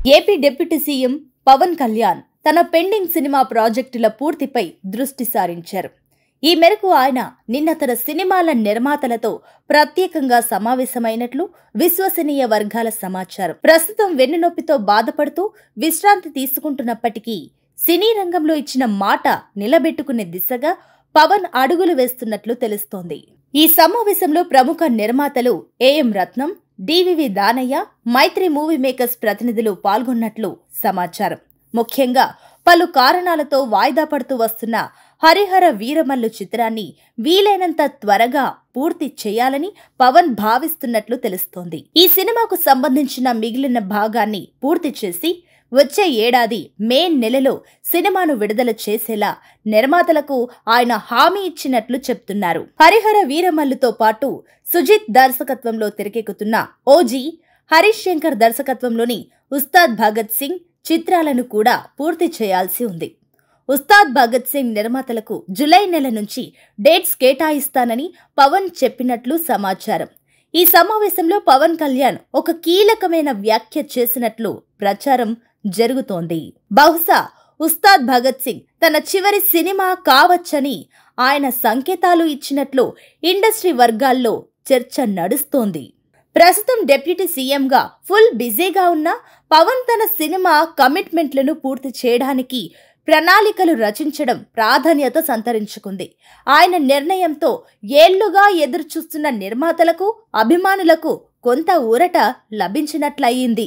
AP deputy CM Pawan Kalyan తన pending cinema ప్రాజెక్టుల పూర్తిపై దృష్టి సారించారు. ఈ మేరకు ఆయన నిన్న తన సినిమాల నిర్మాతలతో ప్రత్యేకంగా సమావేశమైనట్లు విశ్వసనీయ వర్గాల సమాచారం. ప్రస్తుతం వెన్నునొప్పితో బాధపడుతూ విశ్రాంతి తీసుకుంటున్నప్పటికీ సినీ రంగంలో ఇచ్చిన మాట నిలబెట్టుకునే దిశగా పవన్ అడుగులు వేస్తున్నట్లు తెలుస్తోంది. ఈ సమావేశంలో ప్రముఖ నిర్మాతలు AM Ratnam, DVV Danayya, Mythri movie makers ప్రతినిధులు పాల్గొన్నట్లు సమాచారం. ముఖ్యంగా పలు కారణాలతో వాయిదా పడుతూ వస్తున్న హరిహర వీరమల్లు చిత్రాన్ని వీలైనంత త్వరగా పూర్తి చేయాలని పవన్ భావిస్తున్నట్లు తెలుస్తోంది. ఈ సినిమాకు సంబంధించిన మిగిలిన భాగాన్ని పూర్తి చేసి వచ్చే ఏడాది మే నెలలో సినిమాను విడుదల చేసేలా నిర్మాతలకు ఆయన హామీ ఇచ్చినట్లు చెప్తున్నారు. హరిహర వీరమల్లుతో పాటు సుజిత్ దర్శకత్వంలో తెరకెక్కుతున్న ఓజీ, హరీష్ శంకర్ దర్శకత్వంలోని ఉస్తాద్ భగత్ సింగ్ చిత్రాలను కూడా పూర్తి చేయాల్సి ఉంది. ఉస్తాద్ భగత్ సింగ్ నిర్మాతలకు జూలై నెల నుంచి డేట్స్ కేటాయిస్తానని పవన్ చెప్పినట్లు సమాచారం. ఈ సమావేశంలో పవన్ కళ్యాణ్ ఒక కీలకమైన వ్యాఖ్య చేసినట్లు ప్రచారం జరుగుతోంది. బహుశా ఉస్తాద్ భగత్ సింగ్ తన చివరి సినిమా కావచ్చని ఆయన సంకేతాలు ఇచ్చినట్లు ఇండస్ట్రీ వర్గాల్లో చర్చ నడుస్తోంది. ప్రస్తుతం డిప్యూటీ సీఎంగా ఫుల్ బిజీగా ఉన్న పవన్ తన సినిమా కమిట్మెంట్లను పూర్తి చేయడానికి ప్రణాళికలు రచించడం ప్రాధాన్యత సంతరించుకుంది. ఆయన నిర్ణయంతో ఏళ్లుగా ఎదురుచూస్తున్న నిర్మాతలకు, అభిమానులకు కొంత ఊరట లభించినట్లయింది.